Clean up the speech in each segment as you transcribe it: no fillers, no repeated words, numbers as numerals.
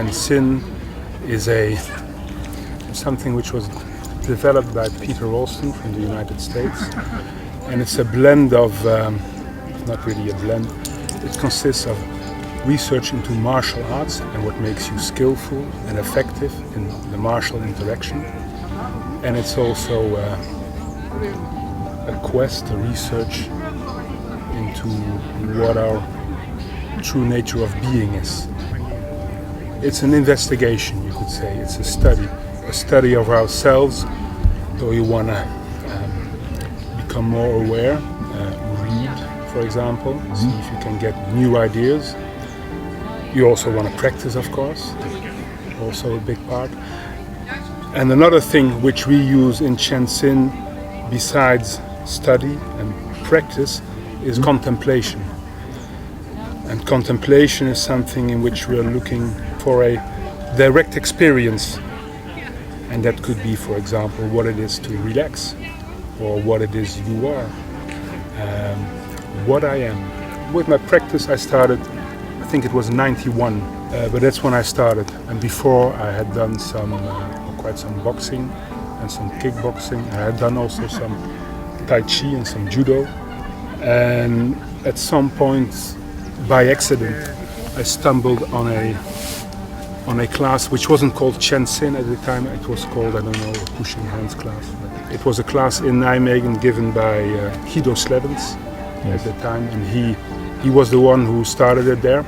Hsin is something which was developed by Peter Ralston from the United States, and it's a blend of, not really a blend, it consists of research into martial arts and what makes you skillful and effective in the martial interaction, and it's also a quest, a research into what our true nature of being is. It's an investigation, you could say. It's a study of ourselves. So you want to become more aware, read, for example, see if you can get new ideas. You also want to practice, of course, also a big part. And another thing which we use in Hsin, besides study and practice, is contemplation. And contemplation is something in which we are looking for a direct experience. And that could be, for example, what it is to relax, or what it is you are, what I am. With my practice I started, I think it was 91, but that's when I started. And before I had done quite some boxing and some kickboxing. I had done also some Tai Chi and some Judo. And at some point, by accident, I stumbled on a class which wasn't called Hsin at the time. It was called, I don't know, a pushing hands class. But it was a class in Nijmegen given by Guido Sleddens at the time, and he was the one who started it there.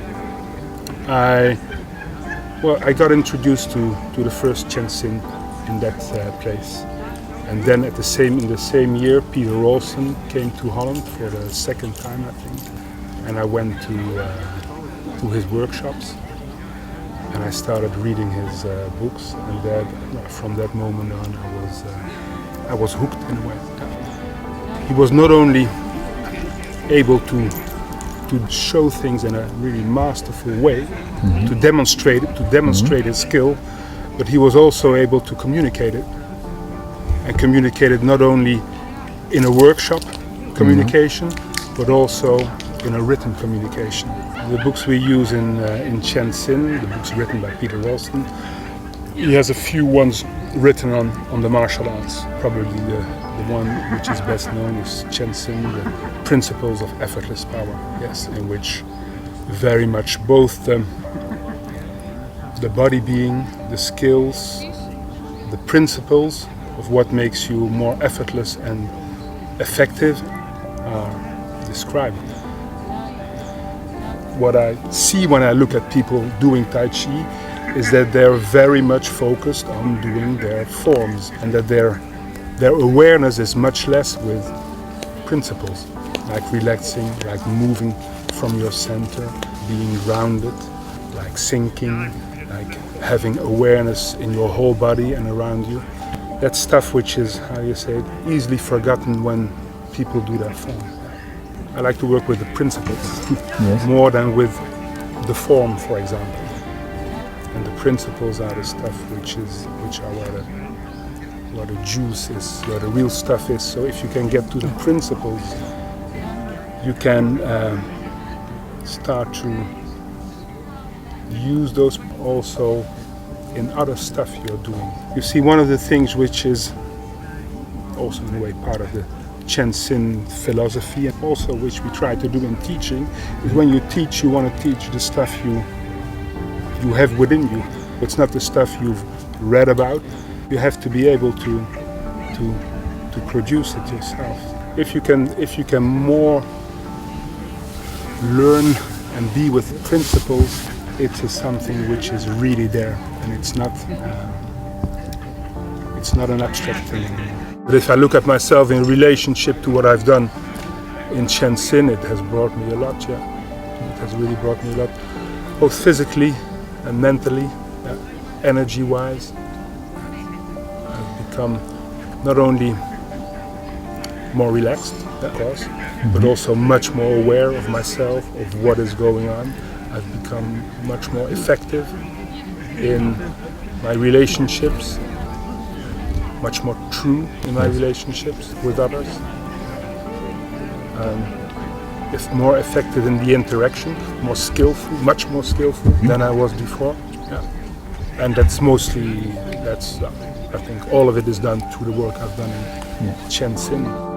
I got introduced to the first Hsin in that place. And then in the same year, Peter Ralston came to Holland for the second time, I think. And I went to his workshops, and I started reading his books. And from that moment on, I was hooked in a way. He was not only able to show things in a really masterful way, to demonstrate his skill, but he was also able to communicate it. And communicated not only in a workshop communication, but also in a written communication. The books we use in Hsin, the books written by Peter Ralston, he has a few ones written on the martial arts. Probably the one which is best known is Hsin, the Principles of Effortless Power. Yes, in which very much both the body being, the skills, the principles of what makes you more effortless and effective are described. What I see when I look at people doing Tai Chi is that they're very much focused on doing their forms, and that their awareness is much less with principles, like relaxing, like moving from your center, being grounded, like sinking, like having awareness in your whole body and around you. That's stuff which is, how you say it, easily forgotten when people do that form. I like to work with the principles more than with the form, for example. And the principles are the stuff which are where the juice is, where the real stuff is. So if you can get to the principles, you can start to use those also in other stuff you're doing. You see, one of the things which is also in a way part of the Hsin philosophy, and also which we try to do in teaching, is when you teach, you want to teach the stuff you have within you. It's not the stuff you've read about. You have to be able to produce it yourself. If you can more learn and be with principles, it is something which is really there, and it's not an abstract thing anymore. But if I look at myself in relationship to what I've done in Hsin, it has brought me a lot, It has really brought me a lot, both physically and mentally, energy-wise. I've become not only more relaxed, of course, but also much more aware of myself, of what is going on. I've become much more effective in my relationships, much more true in my relationships with others, more effective in the interaction, more skillful, much more skillful than I was before. And that's mostly, I think all of it is done through the work I've done in Hsin.